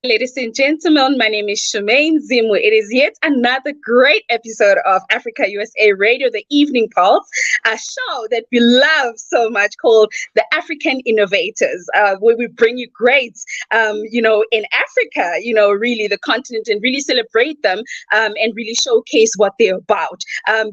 Ladies and gentlemen, my name is Shemaine Zimu. It is yet another great episode of Africa USA Radio, the Evening Pulse, a show that we love so much called the African Innovators, where we bring you greats, in Africa, really the continent, and really celebrate them, and really showcase what they're about,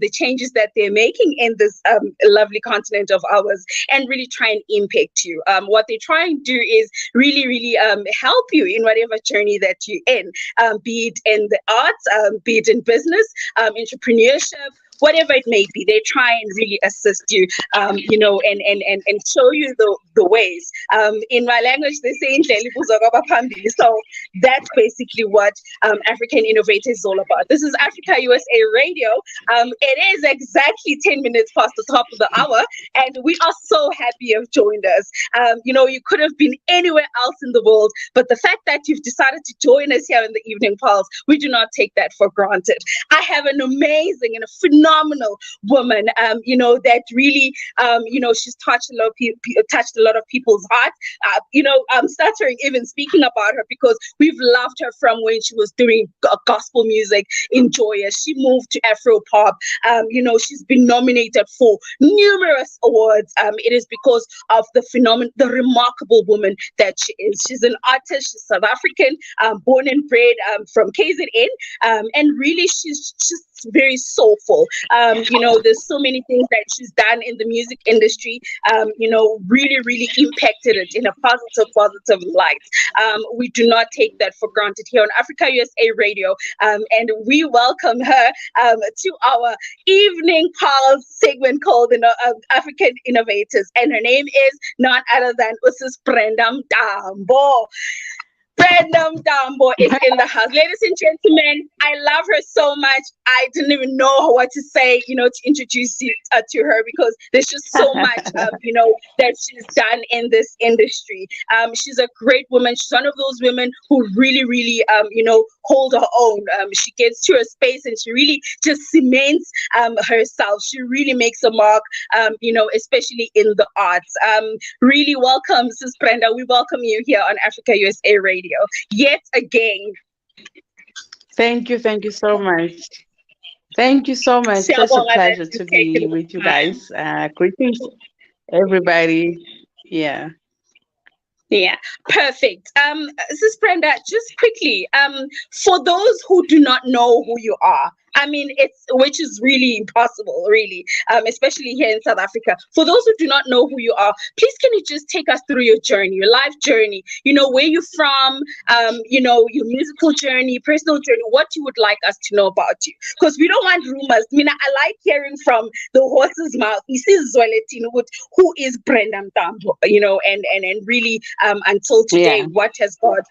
the changes that they're making in this lovely continent of ours, and really try and impact you. What they try and do is really help you in whatever journey that you're in, be it in the arts, be it in business, entrepreneurship, whatever it may be. They try and really assist you, and show you the ways. In my language, they say "Indlela ibuza phambili." So that's basically what African Innovator is all about. This is Africa USA Radio. It is exactly 10 minutes past the top of the hour, and we are so happy you've joined us. You could have been anywhere else in the world, but the fact that you've decided to join us here in the Evening Pulse, we do not take that for granted. I have an amazing and a phenomenal woman, that really, she's touched touched a lot of people's hearts. I'm stuttering even speaking about her because we've loved her from when she was doing gospel music in Joyous. She moved to Afro pop. She's been nominated for numerous awards. It is because of the remarkable woman that she is. She's an artist. She's South African, born and bred from KZN, and really she's very soulful. There's so many things that she's done in the music industry, really impacted it in a positive light. We do not take that for granted here on Africa USA Radio, and we welcome her to our Evening Pulse segment called African Innovators, and her name is none other than Mrs. Brenda Mtambo. Brenda Mtambo is in the house. Ladies and gentlemen, I love her so much. I didn't even know what to say, to introduce you to her, because there's just so much, that she's done in this industry. She's a great woman. She's one of those women who really, hold her own. She gets to her space and she really just cements herself. She really makes a mark, especially in the arts. Really welcome, Sis Brenda. We welcome you here on Africa USA Radio yet again. Thank you so much. Thank you so much. Such a pleasure to be with you guys. Greetings, everybody. Yeah. Yeah, perfect. Sis Brenda, just quickly, for those who do not know who you are, which is really impossible, really, especially here in South Africa. For those who do not know who you are, please can you just take us through your journey, your life journey, where you're from, your musical journey, personal journey, what you would like us to know about you. Because we don't want rumors. I like hearing from the horse's mouth. You see, who is Brenda Mtambo, and really, until today, what has God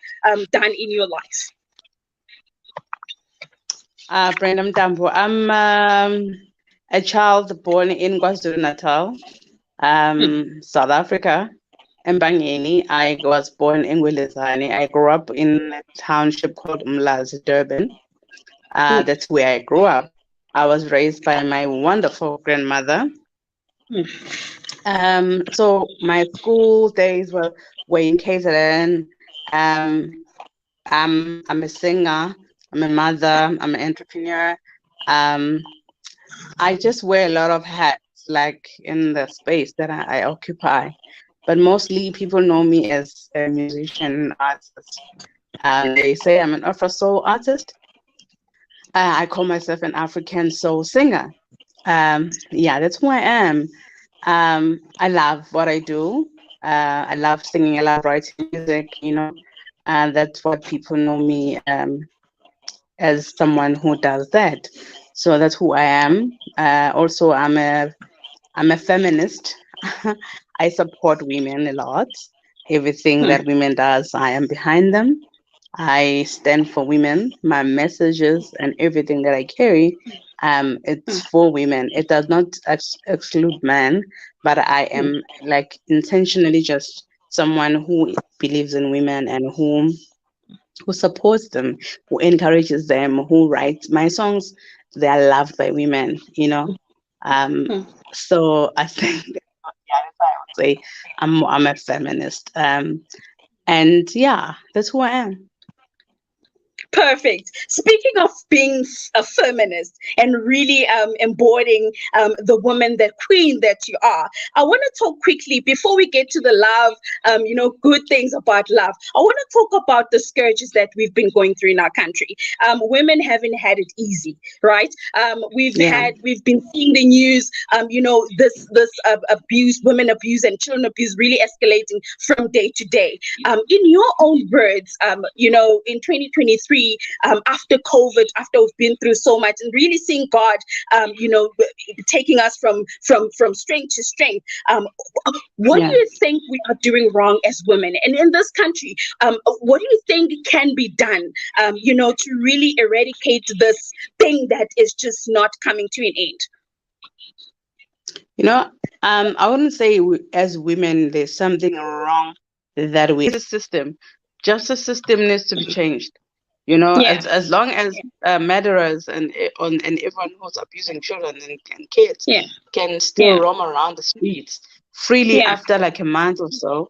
done in your life? Brenda Mtambo. I'm a child born in KwaZulu-Natal, South Africa, Mbangeni. I was born in Gwilizane. I grew up in a township called Umlazi, Durban. That's where I grew up. I was raised by my wonderful grandmother. So my school days were in KZN. I'm a singer. I'm a mother. I'm an entrepreneur. I just wear a lot of hats, like in the space that I occupy. But mostly people know me as a musician, artist. They say I'm an Afro soul artist. I call myself an African soul singer. That's who I am. I love what I do. I love singing. I love writing music. That's what people know me as someone who does that. So that's who I am. Also, I'm a feminist. I support women a lot. Everything that women does, I am behind them. I stand for women. My messages and everything that I carry, it's for women. It does not exclude men, but I am like intentionally just someone who believes in women and who supports them, who encourages them, who writes my songs. They are loved by women, So I think that's why I would say I'm a feminist. And yeah, that's who I am. Perfect. Speaking of being a feminist and really embodying the woman, the queen that you are, I want to talk quickly before we get to the love, good things about love. I want to talk about the scourges that we've been going through in our country. Women haven't had it easy, right? We've been seeing the news, this abuse, women abuse and children abuse really escalating from day to day. In your own words, in 2023, after COVID, after we've been through so much and really seeing God, taking us from strength to strength. What do you think we are doing wrong as women? And in this country, what do you think can be done, to really eradicate this thing that is just not coming to an end? I wouldn't say as women there's something wrong that we. The system, justice system needs to be changed. As long as murderers and everyone who's abusing children and kids can still roam around the streets freely after like a month or so.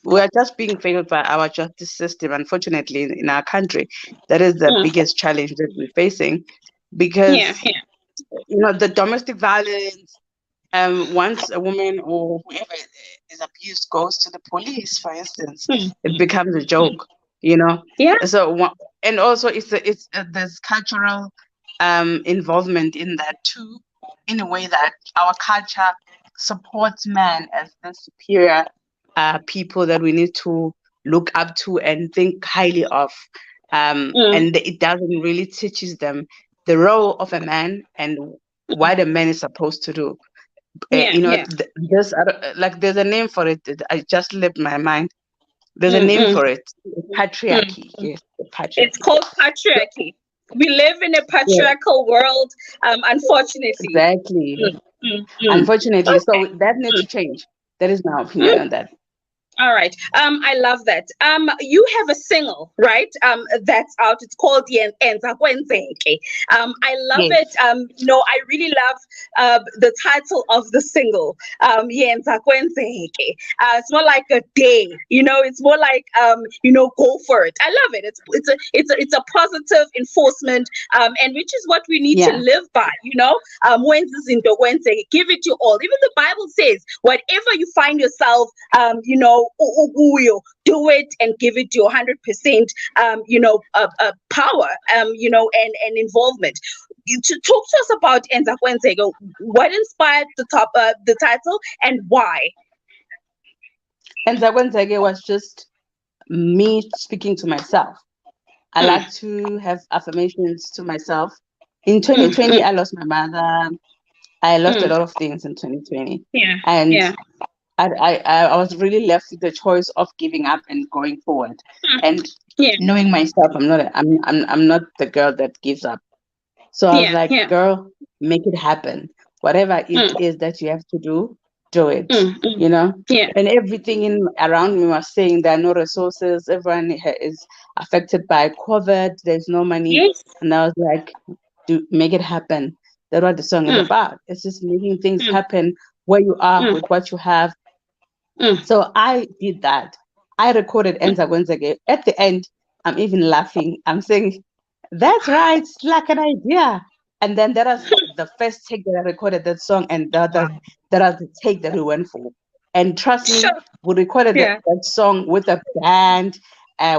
We are just being failed by our justice system, unfortunately, in our country. That is the biggest challenge that we're facing, because the domestic violence. Once a woman or whoever is abused goes to the police, for instance, it becomes a joke. So and also it's there's cultural involvement in that too, in a way that our culture supports man as the superior people that we need to look up to and think highly of, and it doesn't really teaches them the role of a man and what a man is supposed to do. There's there's a name for it. I just slipped my mind. There's a name for it. Patriarchy. Yes, patriarchy. It's called patriarchy. We live in a patriarchal world, unfortunately. Exactly. Unfortunately, Okay. so that needs to change. That is my opinion on that. All right. I love that. You have a single, right? That's out. It's called Yenza Kwenzeke. I love it. I really love the title of the single, Yenza Kwenzeke. It's more like a day, it's more like go for it. I love it. It's a positive enforcement, and which is what we need to live by, give it your all. Even the Bible says, whatever you find yourself, do it and give it your 100%, power, and involvement. To talk to us about Enza Kwenzeke, what inspired the title and why? Enza Kwenzeke was just me speaking to myself. I like to have affirmations to myself. In 2020, I lost my mother. I lost a lot of things in 2020. I was really left with the choice of giving up and going forward, and knowing myself, I'm not the girl that gives up. So I was like, girl, make it happen. Whatever it is that you have to do it. And everything around me was saying there are no resources. Everyone is affected by COVID. There's no money, and I was like, make it happen. That's what the song is about. It's just making things happen where you are with what you have. So I did that. I recorded Enza Kwenzeke. At the end, I'm even laughing. I'm saying, that's right, it's like an idea. And then that was the first take that I recorded that song, and that was the take that we went for. And trust me, we recorded that song with a band,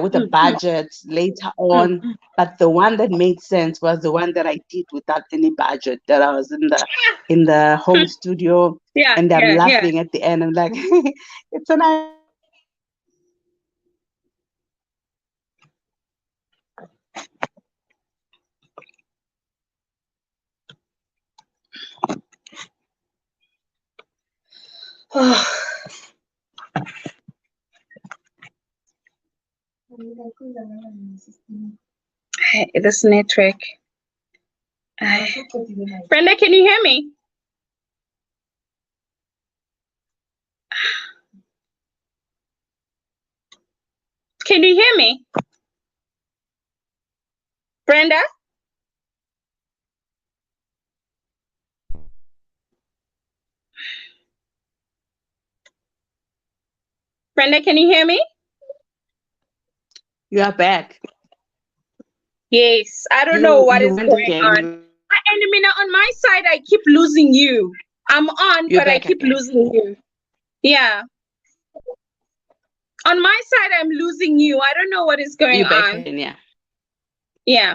with a budget later on. But the one that made sense was the one that I did without any budget. That I was in the home studio, and I'm laughing at the end. I'm like, it's an idea. This network. Brenda, can you hear me? Can you hear me? Brenda? Brenda, can you hear me? You are back. Yes, I don't know what You is went going on. again. And Mina, on my side, I keep losing you. I'm on, You're but I back keep again. losing you. Yeah. On my side, I'm losing you. I don't know what is going You're back on. again, yeah. Yeah.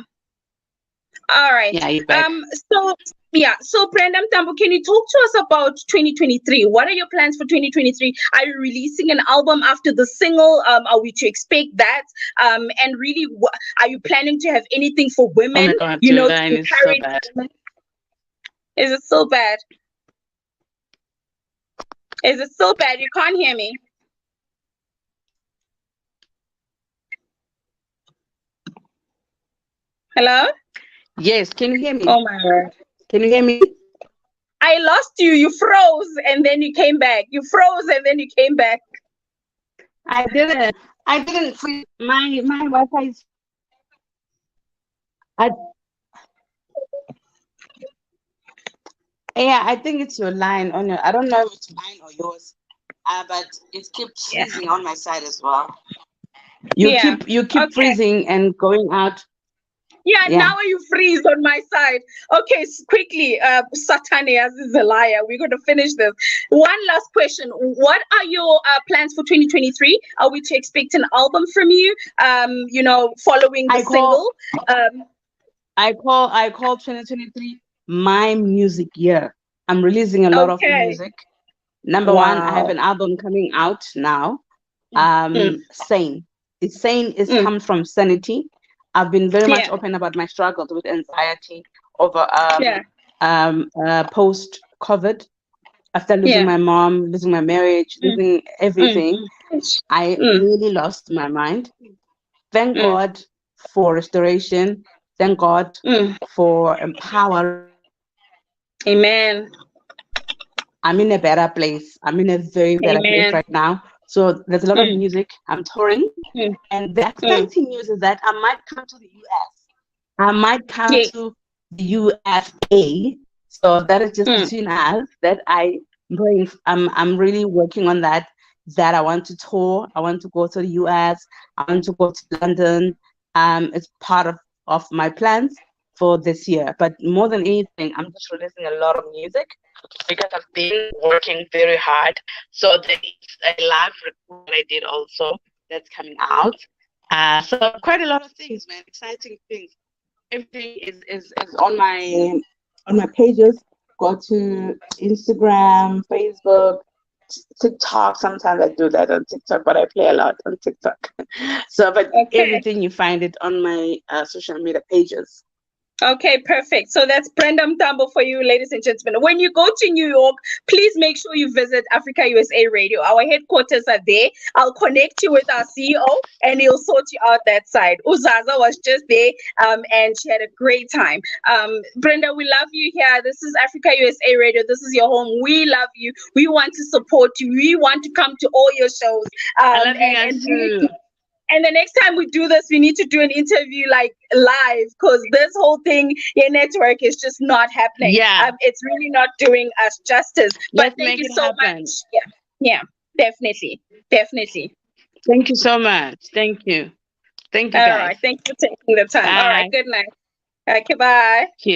All right. Yeah, you're back. So yeah. So Brenda Mtambo, can you talk to us about 2023? What are your plans for 2023? Are you releasing an album after the single? Are we to expect that? And really, are you planning to have anything for Oh my women? God, You your know, to line is so encourage bad. women. Is it so bad? Is it so bad? You can't hear me. Hello? Yes, can you hear me? Oh my word. Can you hear me? I lost you. You froze and then you came back. You froze and then you came back. I didn't. I didn't freeze. My Wi-Fi is. I, yeah, I think it's your line on your. I don't know if it's mine or yours. But it keeps Yeah. freezing on my side as well. Yeah. You keep Okay. freezing and going out. Yeah, Yeah. now you freeze on my side. Okay, quickly, Satanias is a liar. We're going to finish this. One last question. What are your plans for 2023? Are we to expect an album from you? You know, following the I call single? Um, I call 2023 my music year. I'm releasing a lot of okay. music. Number one, I have Wow. an album coming out now. Mm, Sane. It's Sane is mm, comes from sanity. I've been very much yeah, open about my struggles with anxiety over yeah, post COVID. After losing yeah. my mom, losing my marriage, Mm, losing mm, everything, I mm, really lost my mind. Thank mm, God for restoration. Thank God mm. for empowering me. Amen. I'm in a better place. I'm in a very better place Amen. right now. So there's a lot of Mm, music. I'm touring. mm, And the mm. exciting news is that I might come to the US. I might come Yes. to the USA. So that is just Mm, between us that I'm really working on that. That I want to tour. I want to go to the US. I want to go to London. It's part of my plans for this year. But more than anything, I'm just releasing a lot of music because I've been working very hard. So there is a live record I did also that's coming out. So quite a lot of things, man, exciting things. Everything is on my pages. Go to Instagram, Facebook, TikTok. Sometimes I do that on TikTok, but I play a lot on TikTok. So, but okay. everything you find it on my social media pages. Okay, perfect. So that's Brenda Mtambo for you, ladies and gentlemen. When you go to New York, please make sure you visit Africa USA Radio. Our headquarters are there. I'll connect you with our CEO and he'll sort you out that side. Uzaza was just there and she had a great time. Brenda, we love you here. This is Africa USA Radio. This is your home. We love you. We want to support you. We want to come to all your shows I love you guys and really too. and the next time we do this, we need to do an interview like live because this whole thing, your network is just not happening. Yeah, It's really not doing us justice. But let's thank make you it so happen. much. Yeah, yeah, definitely, definitely. Thank you so much. Thank you. Thank you, All guys. right, thank you for taking the time. All right, Bye. good night. Okay, bye. Cheers.